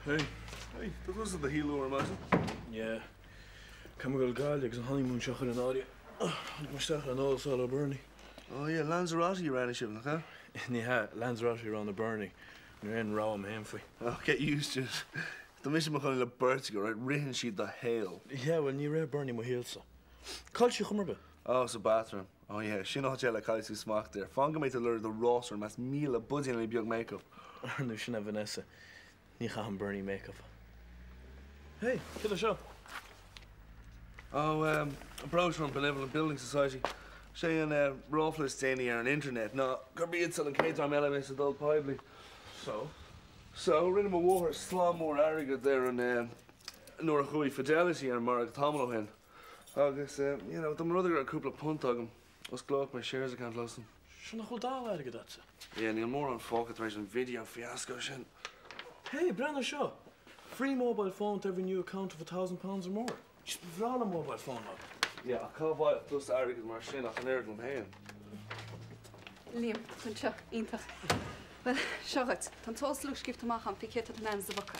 Hey, that wasn't the heel over, imagine. Yeah. Come go Galdigs and honeymoon shocker and all you. I'm stuck on all solo Bernie. Oh yeah, Lanzarote you ran a ship, huh? Yeah, Lanzarote around the Bernie. You're in Rome, Hemfrey. Oh, get used to it. The mission McConnell the birds go right, written she'd the hail. Yeah, well, you read Bernie Mohilsa. Call she Hummerbe. Oh, it's a bathroom. Oh yeah, she knows how like Kai's smack there. Fanga made to lure the roster and mas meal a buzzing and a big makeup. No, she never Vanessa. You can't Bernie makeup. Hey, get a show. Oh, a brochure from Benevolent Building Society. Saying Rawful staying here on internet. No, could be it's selling kids on elements of adult probably. So, rin my water, slum more arrogant there and nor hui fidelity and Mark Tomlohin. I guess, you know, the mother got a couple of punt on him. Us glow my shares I can't lose them. Shouldn't hold all out of that. Yeah, Neil more on focus racing video fiasco shin. Hey, brand new show. Free mobile phone to every new account of £1,000 or more. Just for all a mobile phone up. Yeah, I can't buy it plus arrogant mar shin off an air than paying. Liam, kuncha, intach. Well, Sraith, tan tos lwg skip to macham fi keta tan ans the book.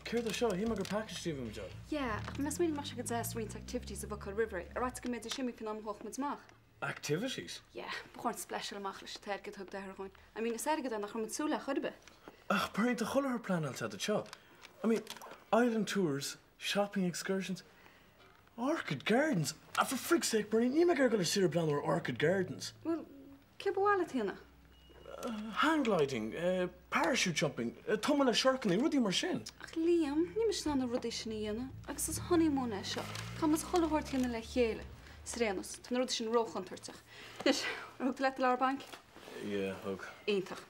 Care the show, he mag a package to him job. Yeah, ach mes wil mach gedzas rent activities of Book River. Rat gemed de shimmy fin am hoch met mach. Activities? Yeah, begon special mach le ter get hook daar gewoon. I mean, serge dan nach met sula khudbe. Ach, Bernie, the whole her plan outside the show. I mean, island tours, shopping excursions, orchid gardens. For frig's sake, Bernie, you make her go to see her plan or orchid gardens. Well, kibwalat hang gliding, parachute jumping, tumala sharkening, ruddy mar sin. Ach, Liam, ni mis na ruddy shniana. Agus is honeymoon esha. Kamas cholle hort hin le chele. Srenus, tan ruddy shin roch huntertach. Yes, ook let lar bank. Yeah, ook. Eintach.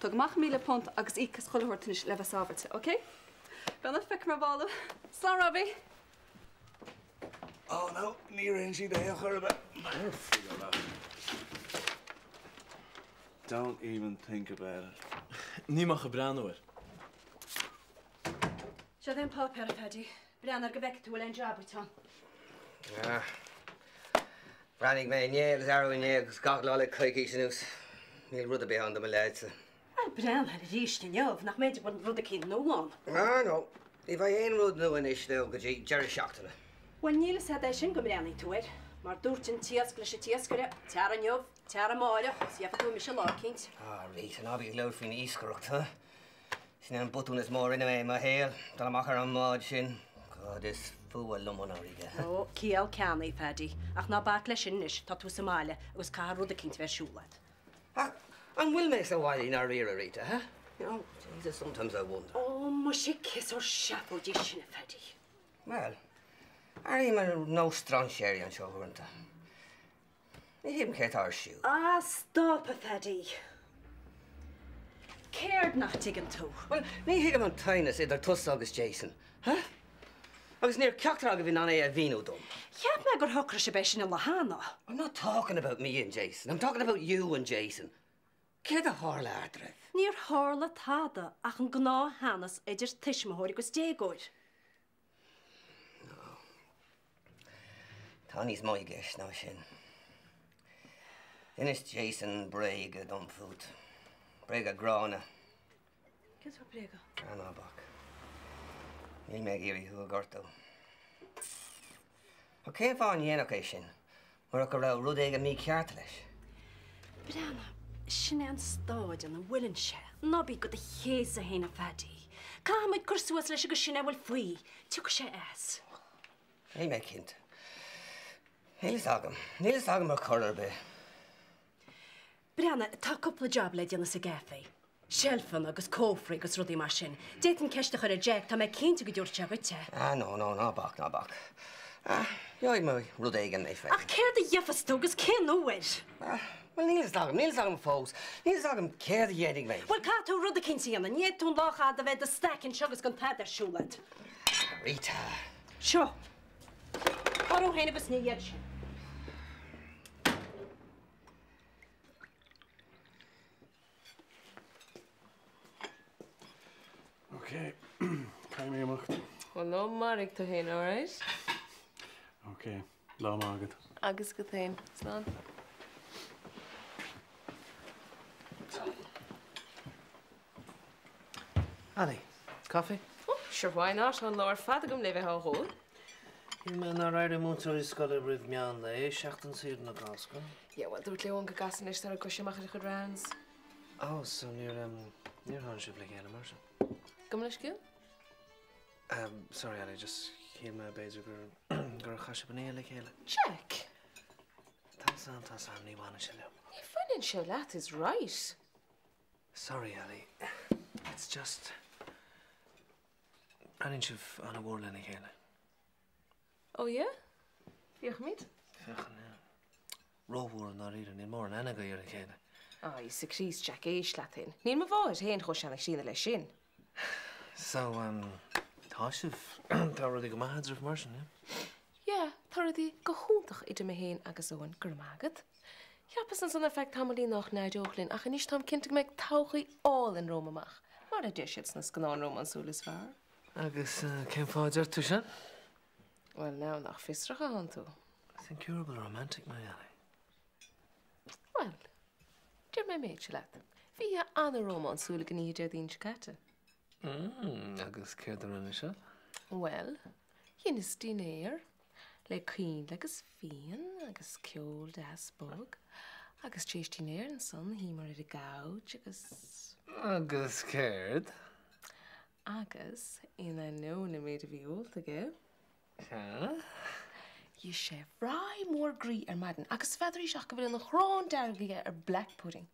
Tog mach mile pont agus ik cholle hort nish leva saverte, okay? Ben dat fek maar ballen. Slan Robbie. Oh no, near in she the hell her Don't even think about it. Niemand gebrand hoor. Zo den pap her Paddy. Brannar geweckt to een job with on. Ja. Brannig mij neer, zaro neer, skak lale kikkies neus. Neil rudde behind de lads. Al Brannar riest in jou, nach mij wat rudde kind no one. Ah no. If I ain't rudde no in is still gee Jerry shocked. When Neil said I shouldn't go Brannig to it. Maar doortje tiasklische tiaskere, tara njov, tara mare, så jag får ta Michelle Larkins. Ah, right, and I'll be glad for an iskrokt, huh? Snan button is more in a my hair, dan maak er een margin. God, this fool lumonariga. Oh, kiel canny, Paddy. Ach na backlishin nish, tatu Somalia, was car rudde king ver schulet. Ah, and will make a while in our rear, Rita, huh? You know, Jesus, sometimes I wonder. Oh, mushy kiss or shapo dishin, Paddy. Well, I'm no strong sherry on show, weren't I? I didn't care our shoe. Ah, stop it, Paddy. Cared not to too. Well, me him on tinus either tuss agus Jason, huh? I was near Cactrag of in on a vino dome. Yep, my good hooker shabeshin in Lahana. I'm not talking about me and Jason. I'm talking about you and Jason. Care the harla adrev. Near harla tada, ach an gna hannes edger tishma horigus degoid. Tony's my guess now, Shin. Then it's Jason Brega Dumfoot. Brega Grana. Guess what Brega? Grana back. He may give you a gorto. Okay, fine, yen occasion. Work around Rudega me cartlish. Brana, Shinan stod and a willing share. Nobby got the hesa hena fatty. Come with Kursuas Leshika Shina will free. Took she ass. He make hint. He'll sag him a colour be. Brianna, tak up the job lady on the cigafe. Shelfin agus cofri agus ruddy machine. Dayton cash the reject, I'm a keen to get your chavita. Ah, no, back. Ah, you're my Rudegan, my friend. I care the Yeffastogus can't know it. Well, Neil's dog him, folks. Neil's dog him care the yedding, mate. Well, Kato Ruddy Kinsey and yet don't lock out the stack and sugars can pat their shulet. Rita. Sure. I don't have a yet. Okay. Can you make? Well, no Marek to him, all right? Okay. La Margaret. Agus go thing. Slán. Annie, Coffee? Oh, sure, why not? On Lord Fadagum live a whole. You mean I ride a motor is got a breath me on the Shachton seed in the Glasgow? Yeah, well, do it Leon gas and Esther Cushimach the rounds. Oh, so near Hanship like Animation. Come on, skill? Sorry, I just hear my basic girl Haship and like Helen. Check. That's only one shell. Your financial that is right. Sorry, Ali. It's just. I didn't have on a wall in again. Oh, yeah? Fiach meat? Row war not eating any more than I again. Oh, you 6 Jack Ash Latin. Neil Mavoid, he ain't Hoshan Shin the Shin. So, Tashiv, already got my hands of Martian, Yeah, thoroughly go hontach ide me heen agus oan gurmaget. Ja, pas an effect hammerly noch na dochlin, ach nicht ham kind meg tauchi all in Rome mach. Maar de dishes na scanon Roman solis var. Agus, came forward there to Shan? Well, now nach fistrach on to. I think you're a bit romantic, my Ali. Well, dear my mate, lat. Via anna Roman solig in hier din chkate. Agus, care the run Well, yin is din air. Le queen agus fian, agus cold as bug. Agus chased in air and sun, he mar a gouge, Agus, scared. Agus, in I know na made of you old ago. Huh? You chef fry more gree or madden. Agus feathery shock of it in the chrone darga or black pudding.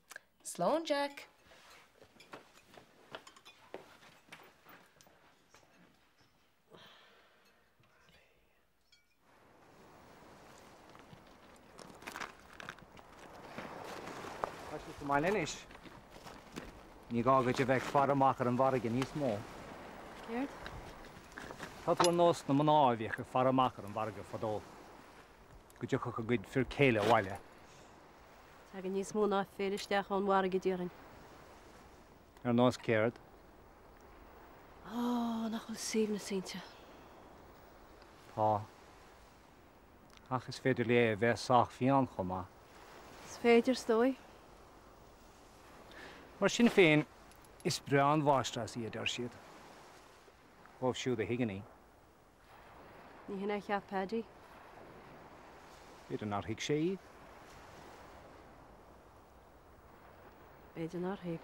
Sloan Jack. My Linish. You go get you back far a marker and varg in small. Gerd? That one knows the Manav, you far a marker and varg for all. Could you cook a good for Kayla while? Tagan you small enough finish there on warg during. You're not scared. Oh, nach will see na Saint. Pa. Ach, is federally a sach fian choma. Speder stoy. Maar Sinn Féin is brean vástras í der siad. Of siú the higaní. Ní hinna chat Paddy. Beidir nar hiig sé iad. Beidir nar hiig.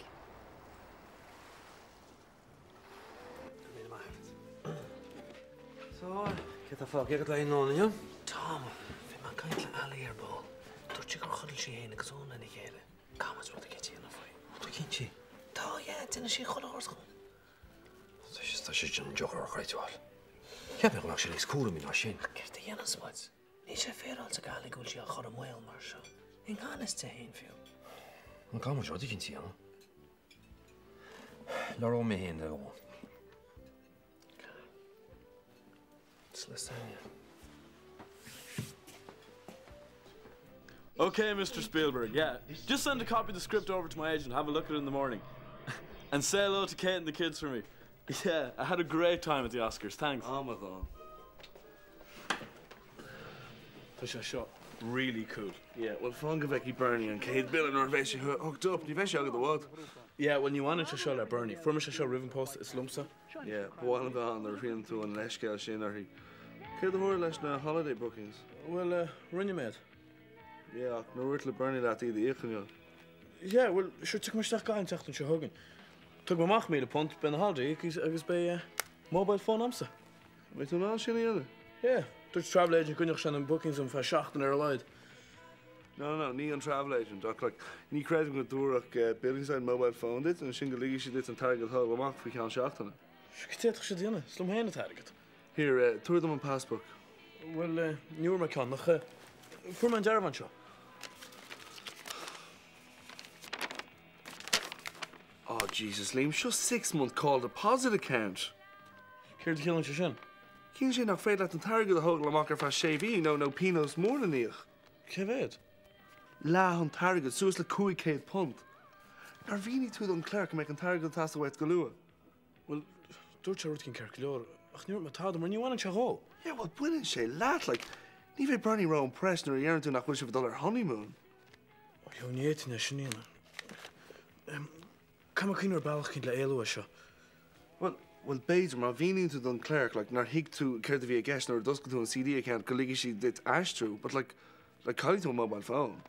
So, get the fuck, get the on you. Tom, if my kind of alley air ball, don't you go huddle she in a zone and again. Come on, what the kids in the fight. What the kids? Oh, yeah, it's in a she got horse. That's just a joker, right? Yeah, but actually, it's cool in my machine. Get the yellow spots. He's a fair old galley go to a hot mile, Marshall. In honest to him, Phil. Well, come on, George, you can see, huh? Laura, me in there. It's listen, Okay, Mr. Spielberg, yeah. Just send a copy of the script over to my agent, have a look at it in the morning. And say hello to Kate and the kids for me. Yeah, I had a great time at the Oscars, thanks. Oh my god. Push a shot. Really cool. Yeah, well, Frank Becky Bernie and Kate Bill and Norvesha hooked up. You bet you out the world. Yeah, when you wanted to show that Bernie, from a show Riven Post, it's Lumsa. Yeah, but while I'm gone, they're feeling to an Leshkel Shin or he. Kid the word Leshna holiday bookings. Well, run your mate. Yeah, no word to Bernie that either. Yeah, well, sure, took my stuff going, took them hugging. Took my mach me the punt, ben holiday, I was by mobile phone amsa. Wait, no, Shin, yeah, Dutch travel agent couldn't send bookings and for shacht and airline. No, ni an travel agent. Like, ni credit go door building side mobile phone dit and single league she did and target hog mach we can shacht on it. She could take it slum heen target. Here, tour them on passbook. Well, newer my can nog voor mijn dervan show. Oh, Jesus, Liam, just 6 month call deposit account. Keer de killing shin. Kien she nog afraid that the target the hog maker for shavy, no pinos more than ich. Kevet. La on target, so it's like kui Kate punt. Narvini to them clerk making target task away to Galua. Well, Dutch are working Kirklor. Ach, newer my tad, when you want to chago. Yeah, well, brilliant she lat like. Nive Bernie Rowan Press nor yearn to nach wish of dollar honeymoon. Oh, you need to Shanina. Come a cleaner balcony la elo show. Well, Well, Beidir, mar vínin to Dunkirk, like, nar hig to Kerr the Gash, nor dusk to a CD account, Galigi did ash through, but like calling to a mobile phone.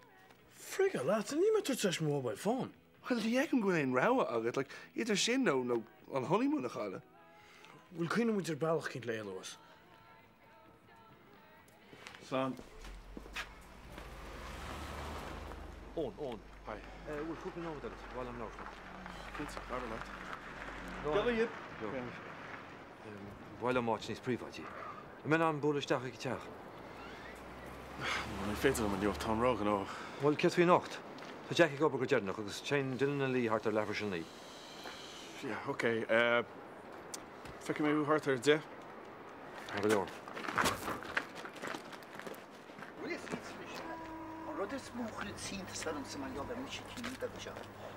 Frigga, lads, and you met touch mobile phone. Well, you can go in row agad, like, either shin no on honeymoon a chala. We'll clean him with your balach can't lay Lewis. Son. On. Hi. We're cooking over that while I'm out. Kids, have a lot. Go. While I'm watching his pre-fight, I'm on bullish dach ik tjach. My faith on your town rock and all. Well, kids we knocked. So Jackie go back to because chain Dylan and Lee hart their leverage and Lee. Yeah, okay. Fick me who hurt her, yeah? Have a door. Roders mogen het zien te stellen ze maar jobben moet je niet dat je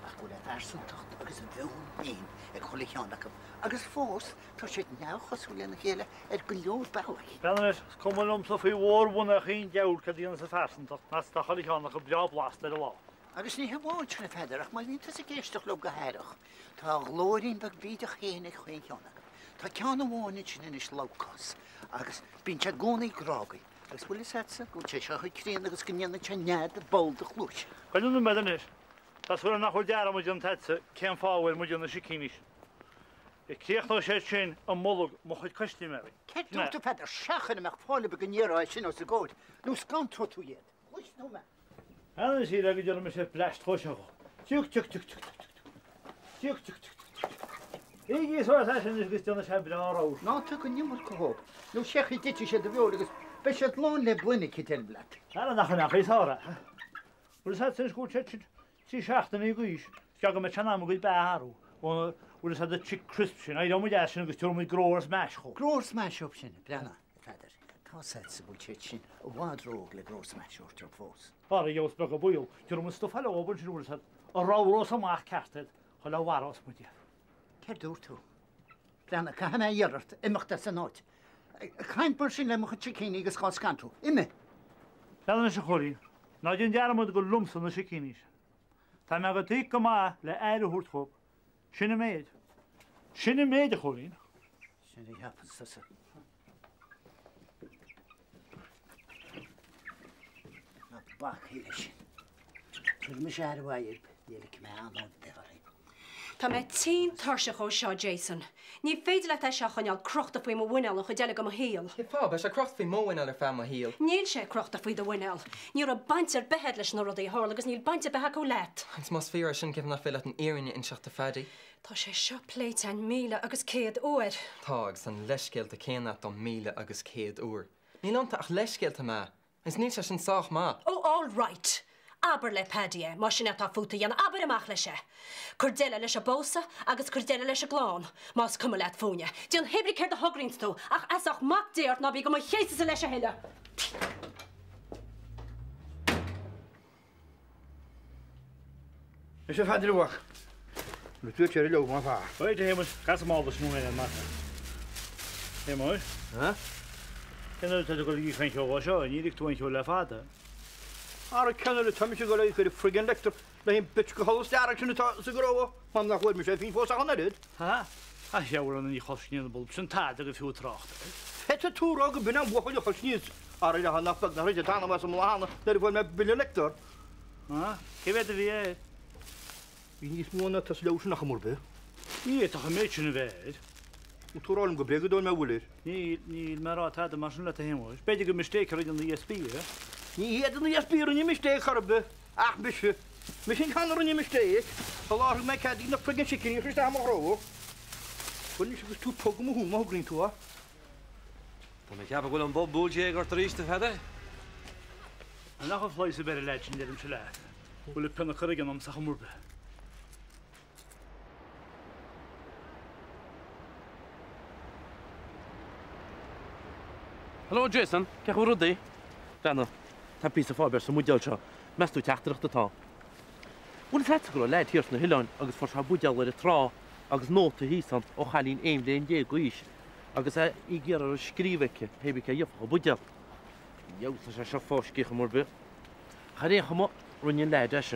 ach goed daar zo toch dat is wel een ik wil je aan dat als voors dat je nou gesoelen hele het geloof bouwen Bennis, kom om zo veel woorden geen jou kan die onze versen toch naast dat ga ik aan de job last er wel. Als niet gewoon van verder maar niet dat ik eerst toch loop geheilig daar glorie bij bieden geen ik geen aan dat kan wonen in een slaukas als bin je gewoon niet graag Als wil je zetten, goed je zag ik geen dat kan je niet net de bal de gloed. Kan je nu met een is? Dat we nog wel jaren moet je het geen forward moet je een schikinisch. Ik zeg nog eens een mollig mag het kosten meer. Kijk doet de verder schachen met volle beginnen als je als de goed. Nu kan het toe je. Hoe nou maar. En dan zie je dat je met je plast hoschen. Tjuk. Ik is wat als je dus dan hebben daar ook. Nou, toen kun je maar koop. Nu zeg je dit is de wilde. Best het loon le buene kitelblad. Ja, dan gaan we naar Hoe zat het goed zit? Zie schachten niet goed. Kijk met zijn naam goed bij haar. Hoe zat de chick crisps? Nee, dan moet je eens een keer met grower smash gaan. Grower smash op zijn. Brana. Verder. Kan zet ze goed zitten. Wat droog le grower smash op de voos. Waar je ons bij boeil. Je moet stof alle open je moet zat. Een rauw maak kastet. Hallo waaros moet je. Kijk door toe. Brana kan hij jert. En mag dat ze nooit. Geen persoon mag het chicken is gaan scanto. Imme. Dan is het goed. Nou je jaren moet ik lumps van de chicken. Dan mag het ik maar le eide hoort op. Shinne meid goed. Shinne ja pas. Nou bak hier. Toen me jare waai ik me aan op de Tá me 10 thuirse ó seo Jason. Ní féidir le seach chuneal crochta faoi mo bhhuineal chu deala go héal. I fá be se crocht fao móhain ar fam híal. Níl sé crochta faoi do bhhuineal. Níor a baintear behead leis nó rudí hála agus níl bainte bethe go leit. Ans más féar sin gibh nach fé an éirinne in seachta fadaí. Tá sé seo pléit an 1000 agus 100 uair. Tá agus an leiscéalta céanna don 1000 agus 100 uair. Ní ananta ach leiscéalta má. Is níl se sin sách má. Oh, all right. Aber le pedie, má sin atá futa dhéana aber amach lei sé. Cordéile leis a bósa agus cordéile leis a glán. Más cuma leat fúne. Díon hebri céir a hogrins tú, ach asach mac déart ná bhí go chéasa sa leis a heile. Is er verder ook? Natuurlijk er loop maar vaar. Weet je helemaal, ga ze maar alles doen en maken. Hé mooi. Huh? Ken je dat ik al hier geen jou zo en hier ik toen je wel vader. Ik ken het hem je gelijk voor de friggin lector. Dat een beetje geholst daar kunnen ze groeien. Maar dan wordt me zelf niet voor zeggen dat dit. Ha? Ach ja, we niet gaan zien de bol. Zijn taart er veel tracht. Het is toe ook binnen wat je gaat zien. Are je gaan afpak naar je tanden was om aan. Dat wordt met binnen lector. Ha? Je weet het weer. Wie niet meer dat is loos naar gemorbe. Nee, toch een beetje weet. Moet er al een gebrek doen met willen. Nee, maar dat had de machine laten heen was. Beetje een mistake in de ESP, hè? Nee, het is niet ESP, een mistake hebben. Ach, beetje. Misschien kan er een mistake. Laat ik mij kijken, nog friggin chicken, je verstaan maar gewoon. Wanneer je toe pogen moet hoe green toe. Dan ik heb wel een Bob Boeljeger er eerst te verder. En nog een vlees bij de legend die hem ze laat. Wil ik kunnen krijgen om zich omroepen. Hallo Jason, kijk hoe rudi. Dan, dat piece of fiber, zo moet je al mes toe achter de taal. Hoe is het gewoon leid hier naar Hillen, als voor zijn boedel de trouw, als nood te hiesan, och alleen één de je goeis. Als ik hier een schrijfje heb ik je voor boedel. Jou is een fors gemorbe. Ga je gewoon run je leid als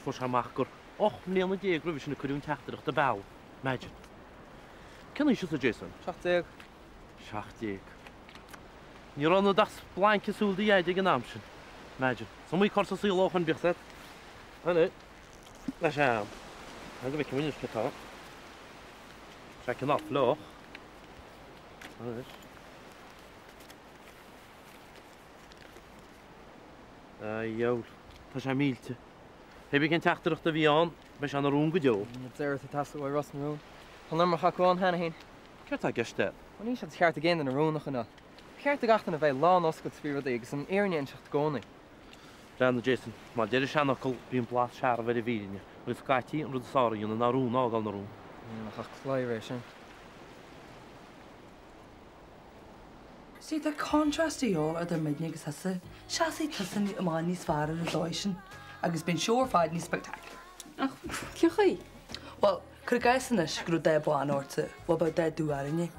voor zijn makker. Och, meneer moet je groeien kunnen achter de bouw. Imagine. Cyn eisiau sa Jason? 70. 70. Ní ranna das blanca súl di iad ag an amsin. Imagine. So mwy corsa sy'n loch yn bichet. Hynny. Na siam. Hynny fe cymwyn ysg eto. Siac yn off loch. Hynny. Iawn. Ta siam milte. Heb ik een tachterach de vian. Bes aan de roen gedio. Het er te tassen waar Ross en Roon. Dan nummer ga ik gewoon heen. Kert dat gestel. Wanneer is het schaart again in de Roon nog genoeg? Schaart de achter een veel law nos goed sfeer dat ik zijn eer niet te gaan. Dan Jason, maar dit is aan ook bij een plaats scharen bij de vieringen. We verkaartje en de sorry en naar roen ook al naar roen. Ja, ga ik flyration. See the contrast here at the midnight is hasa. Chassis tussen die amani zware resolution. Agus been surefire ni spectacular. Ach, cyn chi? Well, Crygaisan is grw de blaen orte. What about that do arinje?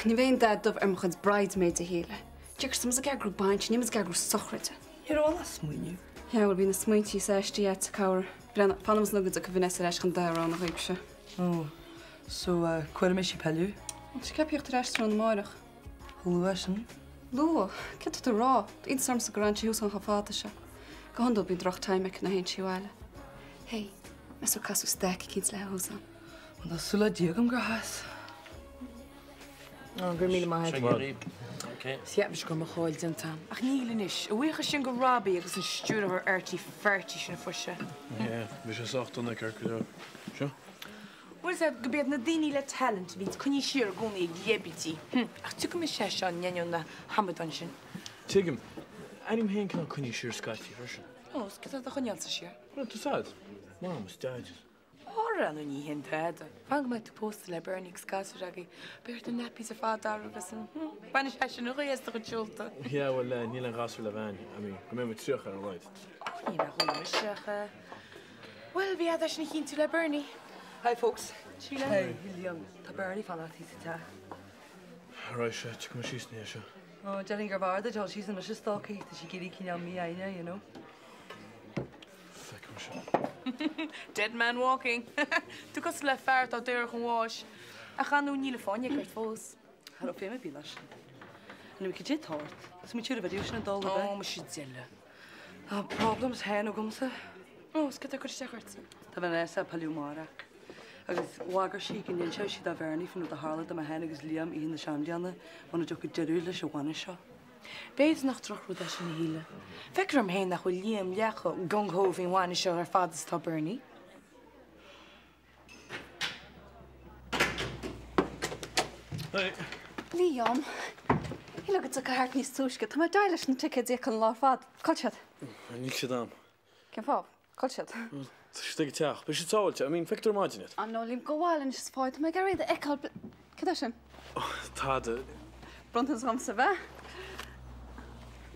Ní bhéon dad dubh armachchans bridesmaid a héile. Deagar sam a gagrú baint, ní gagrú sochraite. You're all a smuinú. Ja, bhfuil bhína smuintí séistí at cabhar. Brenna fanmas nugad a go bhína éis chun dárán na chuibse. Oh, so cuir me si pelú? Si ceapíocht restaurant máireach. Húhasin? Lua, ce tú rá, iad sam sa grant hiús an chafáta se. Go handol bín droch taimeic na hen siúile. Hey, mes ó casú steic cíns le húsan. Well, that's sula diagam grahas. Gur míle maithe. Siapis go choil den tam. Ach nílan is, a bhuicha sin go rábí agus an stúr ar airtí fertí sin fuise. Ja, bhí sé sochtúna ceircú. Seo? Bhfuil sé go bead na daoine le talent vín chuní siar gúna ag dhébití. Ach tu go me sé seán neanú na Hamadan sin. Tuigim, anim héin can chuní siar scatí versin. Ó, scat a chunealsa siar. Well, tú sad. Mom, is dead. Ára an ní hen teada. Fang me tú post le Bernie scaú ragi, beir den napí a fád agus an. Baine sé sin nu rééis go túlta. Ja, well, níl an gasú le bhain. I mean, go mé tríocha an ráid. Ní na chuine secha. Well, bhí a sin cinn tú le Bernie. Hi, folks. Sheila. Hey, William. Ta Bernie fan at his ta. Right, sé, tu go síos ní seo. Oh, Jelly Garvarda, Joel, she's in a stalky. Does she get eking on me, I know, you know? Feicim seo. Dead man walking. Tu cos le feart á dúir an bháis. A chanú níle fáine gurt fós. Har op feme bilas. En we get hard. So me chure video sin dal da. Oh, ma si zelle. Problems hen og gomse. Oh, skat gur segart. Ta van esa palumara. Agus wagar she gin den show she da Vernie from the Harlot da hen agus Liam in the Shandiana. Wanna jo get derule sho wana sho. Beid nach troch ru sin híle. Fekur am héin nach chuil Liam lecho gongho hín bháine seo ar fadas tá Bernie. Hey. Liam, hí legad a hart níos túisce, Tá dailes na tiid ag an lá fad. Colsead. Ní sé dám. Cin fá, colsead. Stig teach, be sé táilte, I mean, Victor imagine it. An nó lím goháil is fáid, me gar réad eáil Cad sin? Tá de... Brontas ram sa bheith?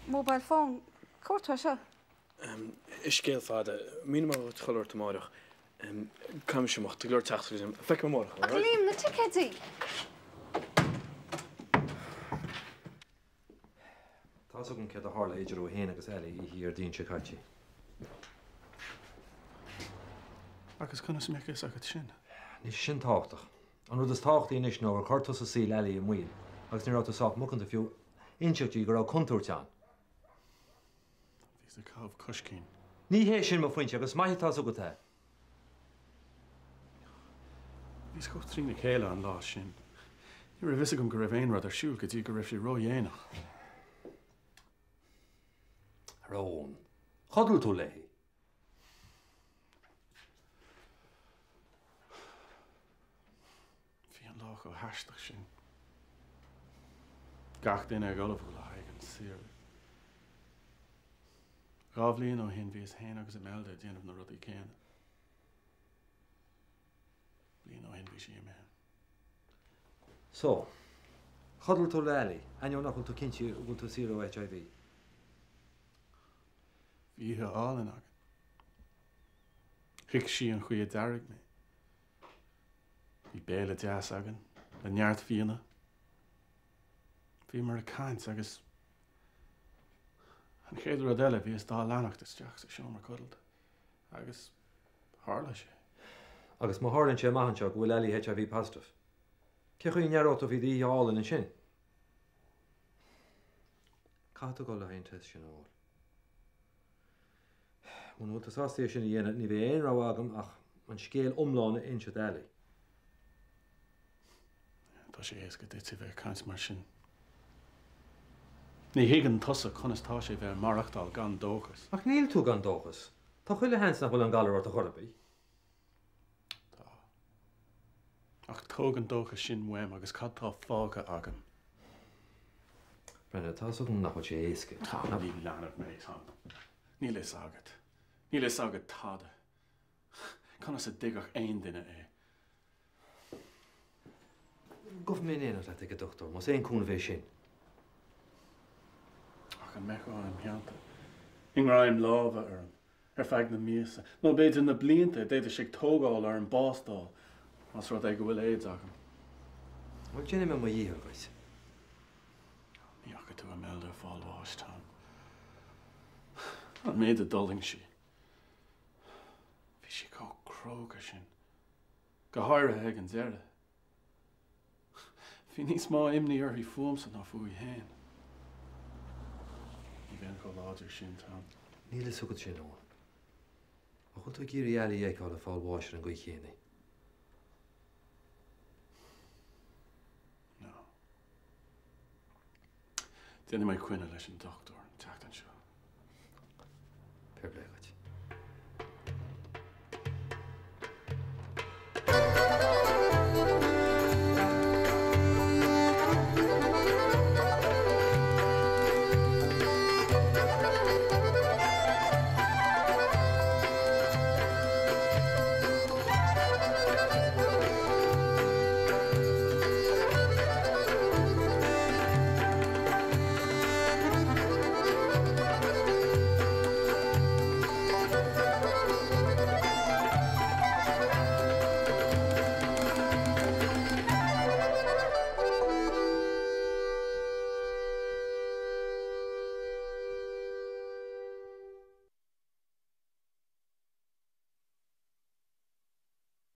Mobile phone, cuatá seo? Is céal fada, mína mar choir tomáireach. Cam sé mocht, glór teachtarizm. Feic me mórach, Ach Liam, na tiidí. Tá gan ce a hála idirú héana agus eile I hí ar dín se caití. Agus chunas mé is agad sin. Ní sin táchtach. An rud is táchtaí inis nó ar chuirtas a sí eile I mhuiil, agus ní ráta sách muchan a fiú inseachtaí gur á contúirteán. Bhís a cábh coscín. Ní hé sin má foiinte agus maithetá a go the. Bhís go trína chéile an lá sin. Ní ra bhisa gom go raibh éon rud ar siúil go dtí go raibh sé ró dhéanach. Rón. Chodú tú léi. Bhí an lá go heisteach sin. Gach duine ag olaf go le haig an sir. Gábhlíon ó hin bhí is héana agus a meilde déanamh na rudaí céanna. Blíon ó hin bhí sí mé. So, chodú tú léi, aine nach tú cinnti bhil tú sír ó HIV. Bhí álan agan. Hic sí an chuí deireg mé. Bhí béle deas agan, a neart fianna. Bhí mar a caint agus an chéadú adéile bhí is dá leanachtas teach sa seomar codalt. Agus hála sé. Agus má hálann sé maihanseo go bhfuil eile HIV positive. Ce chuoin nearát a bhí í hálan an sin. Cata go le haon test sin áil. Mún bhfuil tasástééis sin dhéana ní bheith éon rá agam ach an scéal omlána inse eala. Tá sé éas go dtí bheith caiint mar sin. Ní higann tusa chunastá sé bheith marachtáil gan dóchas. Ach níl tú gan dóchas. Tá chuile hens nach bhfuil an galar a chorbaí. Ach tógan dóchas sin weim agus cattá fága agam. Brenna, tá so nach sé éasca. Tá ní leanad mé Tom. Ní leis agad. Ní leis agad táda. Conna sa digach aon duine é. Gof mé éanaad le go doctor, mas éon cúna bheith sin. Ach an meáim heanta. Inráim lábha arm. Feag na míasa. Nó beidir na blianta déidir sig tógáil ar an bástáil. Mas rud ag go bhfuil éiad agam. Bhil déine me dhéar gais. Ní acha tú a meildir fáilháis Tom. An méad a doling si. Bhí si có cróga sin. Go háirithe ag an deire. Bhí níos má imní ar hí fuamsa ná fuaí héin. Ní bhean go láidir sin Tom. Níl is sugad sin óin. A chut a gírí eala dhéáil a fáilháis an gcuid chéna. Déanana mai cuine leis an doctor.